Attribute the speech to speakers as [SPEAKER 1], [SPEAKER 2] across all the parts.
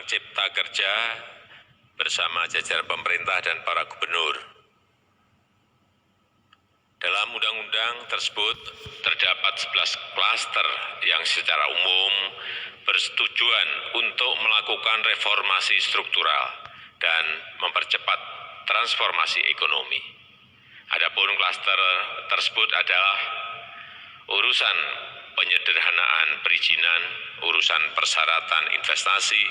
[SPEAKER 1] Cipta Kerja bersama jajaran pemerintah dan para gubernur. Dalam undang-undang tersebut terdapat 11 klaster yang secara umum bertujuan untuk melakukan reformasi struktural dan mempercepat transformasi ekonomi. Adapun klaster tersebut adalah urusan penyederhanaan perizinan, urusan persyaratan investasi,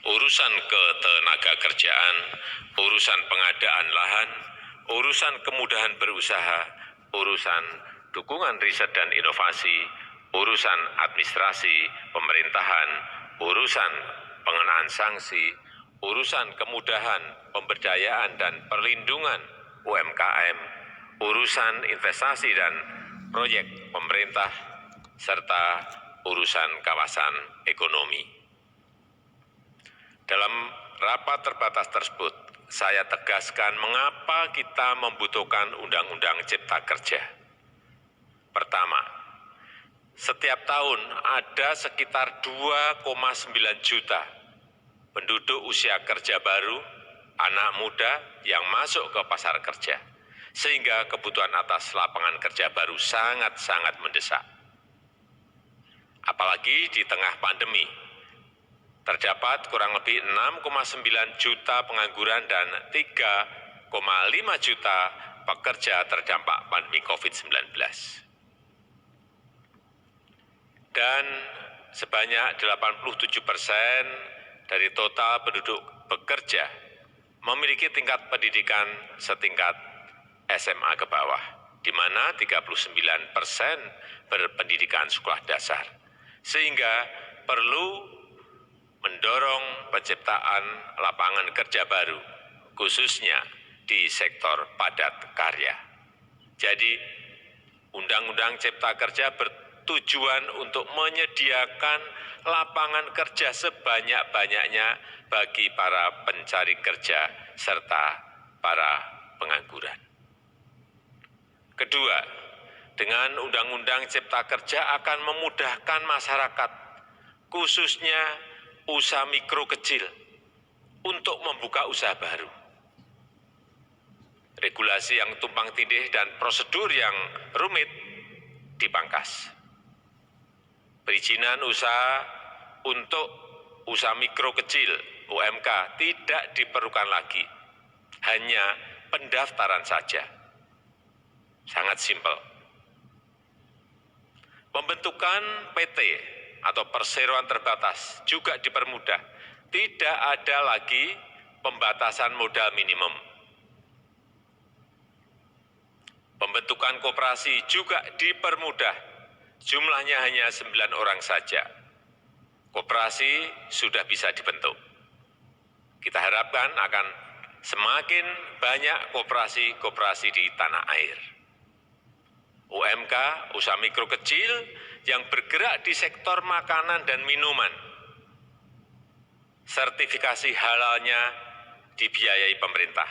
[SPEAKER 1] urusan ketenagakerjaan, urusan pengadaan lahan, urusan kemudahan berusaha, urusan dukungan riset dan inovasi, urusan administrasi pemerintahan, urusan pengenaan sanksi, urusan kemudahan pemberdayaan dan perlindungan UMKM, urusan investasi dan proyek pemerintah, serta urusan kawasan ekonomi. Dalam rapat terbatas tersebut, saya tegaskan mengapa kita membutuhkan Undang-Undang Cipta Kerja. Pertama, setiap tahun ada sekitar 2,9 juta penduduk usia kerja baru, anak muda yang masuk ke pasar kerja, sehingga kebutuhan atas lapangan kerja baru sangat-sangat mendesak. Apalagi di tengah pandemi, terdapat kurang lebih 6,9 juta pengangguran dan 3,5 juta pekerja terdampak pandemi COVID-19. Dan sebanyak 87% dari total penduduk bekerja memiliki tingkat pendidikan setingkat SMA ke bawah, di mana 39% berpendidikan sekolah dasar, sehingga perlu mendorong penciptaan lapangan kerja baru, khususnya di sektor padat karya. Jadi, Undang-Undang Cipta Kerja bertujuan untuk menyediakan lapangan kerja sebanyak-banyaknya bagi para pencari kerja serta para pengangguran. Kedua, dengan Undang-Undang Cipta Kerja akan memudahkan masyarakat, khususnya usaha mikro kecil, untuk membuka usaha baru. Regulasi yang tumpang tindih dan prosedur yang rumit dipangkas. Perizinan usaha untuk usaha mikro kecil (UMK) tidak diperlukan lagi, hanya pendaftaran saja. Sangat simpel. Pembentukan PT atau perseroan terbatas juga dipermudah. Tidak ada lagi pembatasan modal minimum. Pembentukan koperasi juga dipermudah. Jumlahnya hanya 9 orang saja. Koperasi sudah bisa dibentuk. Kita harapkan akan semakin banyak koperasi-koperasi di tanah air. UMK, usaha mikro kecil yang bergerak di sektor makanan dan minuman. Sertifikasi halalnya dibiayai pemerintah,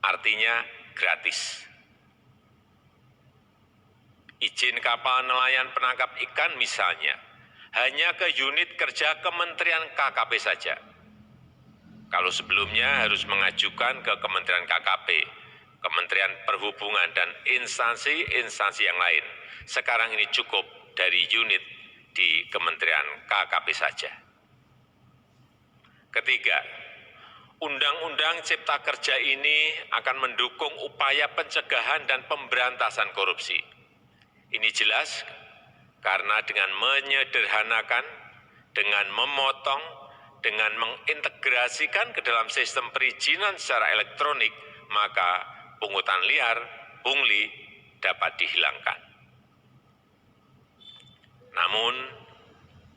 [SPEAKER 1] artinya gratis. Izin kapal nelayan penangkap ikan misalnya, hanya ke unit kerja Kementerian KKP saja. Kalau sebelumnya harus mengajukan ke Kementerian KKP, Kementerian Perhubungan, dan instansi-instansi yang lain. Sekarang ini cukup dari unit di Kementerian KKP saja. Ketiga, Undang-Undang Cipta Kerja ini akan mendukung upaya pencegahan dan pemberantasan korupsi. Ini jelas karena dengan menyederhanakan, dengan memotong, dengan mengintegrasikan ke dalam sistem perizinan secara elektronik, maka pungutan liar, pungli dapat dihilangkan. Namun,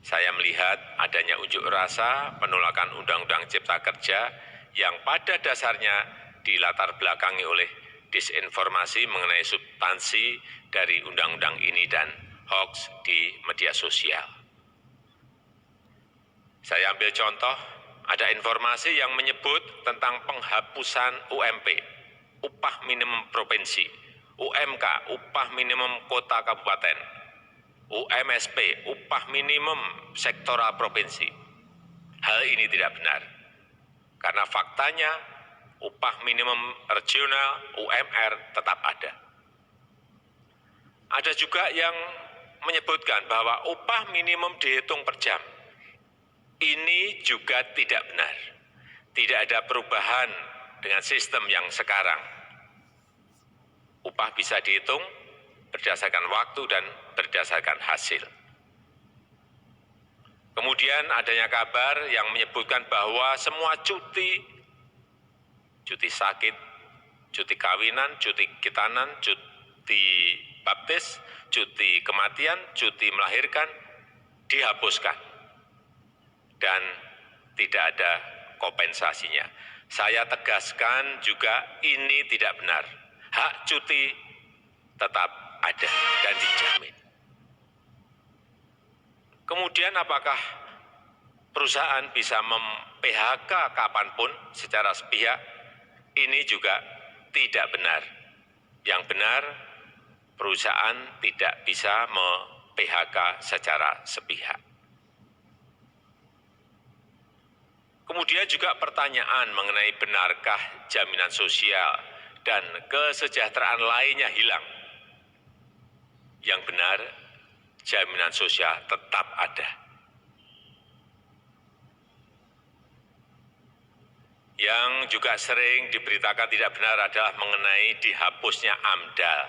[SPEAKER 1] saya melihat adanya unjuk rasa penolakan Undang-Undang Cipta Kerja yang pada dasarnya dilatar belakangi oleh disinformasi mengenai substansi dari undang-undang ini dan hoax di media sosial. Saya ambil contoh, ada informasi yang menyebut tentang penghapusan UMP, upah minimum provinsi, UMK, upah minimum kota kabupaten, UMSP, upah minimum sektoral provinsi. Hal ini tidak benar, karena faktanya upah minimum regional UMR tetap ada. Ada juga yang menyebutkan bahwa upah minimum dihitung per jam. Ini juga tidak benar. Tidak ada perubahan dengan sistem yang sekarang. Upah bisa dihitung berdasarkan waktu dan berdasarkan hasil. Kemudian adanya kabar yang menyebutkan bahwa semua cuti sakit, cuti kawinan, cuti khitanan, cuti baptis, cuti kematian, cuti melahirkan dihapuskan dan tidak ada kompensasinya. Saya tegaskan juga ini tidak benar. Hak cuti tetap ada dan dijamin. Kemudian apakah perusahaan bisa mem-PHK kapanpun secara sepihak? Ini juga tidak benar. Yang benar, perusahaan tidak bisa mem-PHK secara sepihak. Kemudian juga pertanyaan mengenai benarkah jaminan sosial dan kesejahteraan lainnya hilang. Yang benar, jaminan sosial tetap ada. Yang juga sering diberitakan tidak benar adalah mengenai dihapusnya AMDAL,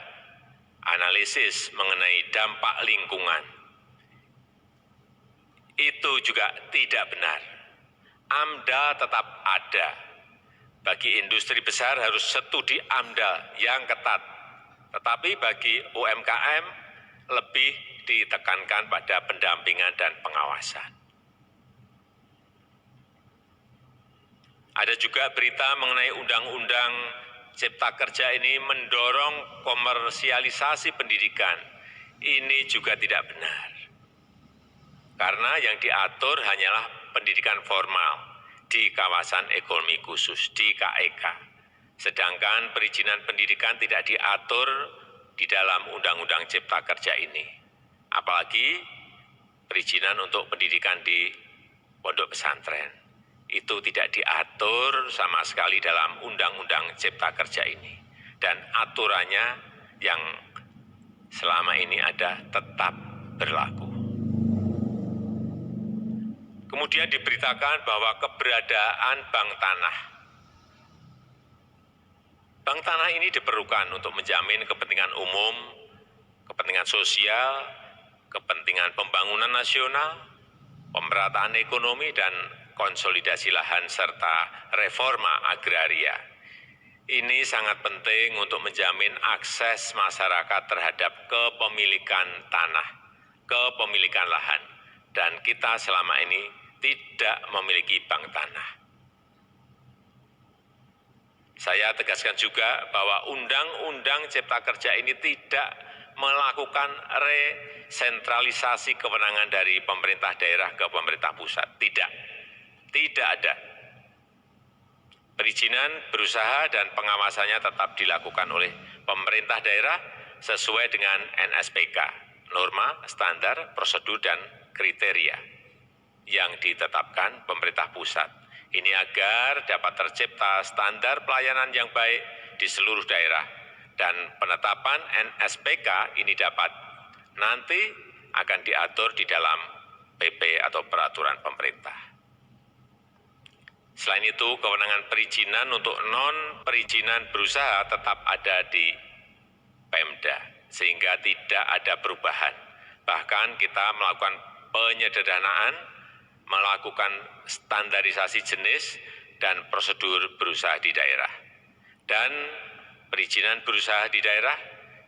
[SPEAKER 1] analisis mengenai dampak lingkungan. Itu juga tidak benar. AMDAL tetap ada. Bagi industri besar harus studi AMDAL yang ketat. Tetapi bagi UMKM lebih ditekankan pada pendampingan dan pengawasan. Ada juga berita mengenai Undang-Undang Cipta Kerja ini mendorong komersialisasi pendidikan. Ini juga tidak benar. Karena yang diatur hanyalah pendidikan formal di kawasan ekonomi khusus, di KEK. Sedangkan perizinan pendidikan tidak diatur di dalam Undang-Undang Cipta Kerja ini. Apalagi perizinan untuk pendidikan di pondok pesantren. Itu tidak diatur sama sekali dalam Undang-Undang Cipta Kerja ini. Dan aturannya yang selama ini ada tetap berlaku. Kemudian diberitakan bahwa keberadaan bank tanah. Bank tanah ini diperlukan untuk menjamin kepentingan umum, kepentingan sosial, kepentingan pembangunan nasional, pemerataan ekonomi, dan konsolidasi lahan serta reforma agraria. Ini sangat penting untuk menjamin akses masyarakat terhadap kepemilikan tanah, kepemilikan lahan, dan kita selama ini tidak memiliki bank tanah. Saya tegaskan juga bahwa Undang-Undang Cipta Kerja ini tidak melakukan resentralisasi kewenangan dari pemerintah daerah ke pemerintah pusat. Tidak ada. Perizinan berusaha dan pengawasannya tetap dilakukan oleh pemerintah daerah sesuai dengan NSPK, norma, standar, prosedur, dan kriteria yang ditetapkan pemerintah pusat. Ini agar dapat tercipta standar pelayanan yang baik di seluruh daerah dan penetapan NSPK ini dapat nanti akan diatur di dalam PP atau peraturan pemerintah. Selain itu, kewenangan perizinan untuk non-perizinan berusaha tetap ada di Pemda, sehingga tidak ada perubahan. Bahkan kita melakukan penyederhanaan, melakukan standarisasi jenis dan prosedur berusaha di daerah. Dan perizinan berusaha di daerah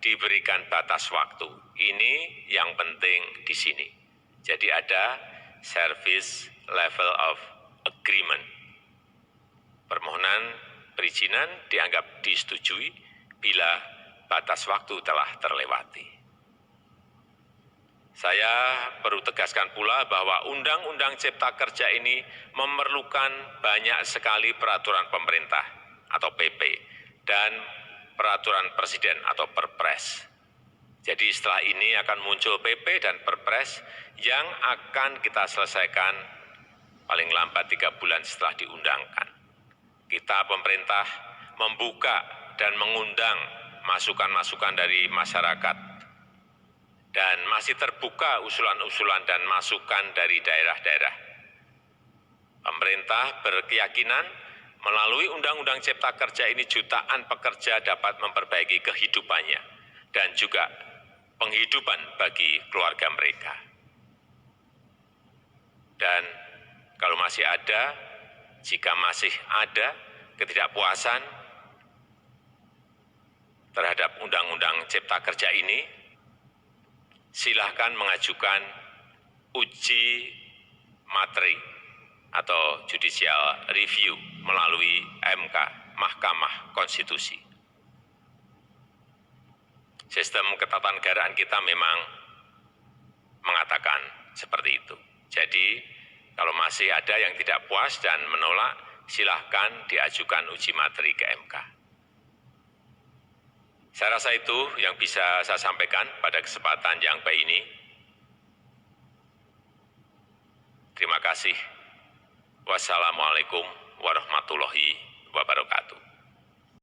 [SPEAKER 1] diberikan batas waktu. Ini yang penting di sini. Jadi ada service level of agreement. Permohonan perizinan dianggap disetujui bila batas waktu telah terlewati. Saya perlu tegaskan pula bahwa Undang-Undang Cipta Kerja ini memerlukan banyak sekali peraturan pemerintah atau PP dan peraturan presiden atau Perpres. Jadi setelah ini akan muncul PP dan Perpres yang akan kita selesaikan paling lambat 3 bulan setelah diundangkan. Kita pemerintah membuka dan mengundang masukan-masukan dari masyarakat dan masih terbuka usulan-usulan dan masukan dari daerah-daerah. Pemerintah berkeyakinan melalui Undang-Undang Cipta Kerja ini jutaan pekerja dapat memperbaiki kehidupannya dan juga penghidupan bagi keluarga mereka. Dan kalau masih ada, jika masih ada ketidakpuasan terhadap Undang-Undang Cipta Kerja ini, silahkan mengajukan uji materi atau judicial review melalui MK, Mahkamah Konstitusi. Sistem ketatanegaraan kita memang mengatakan seperti itu. Jadi, kalau masih ada yang tidak puas dan menolak, silahkan diajukan uji materi ke MK. Saya rasa itu yang bisa saya sampaikan pada kesempatan yang baik ini. Terima kasih. Wassalamualaikum warahmatullahi wabarakatuh.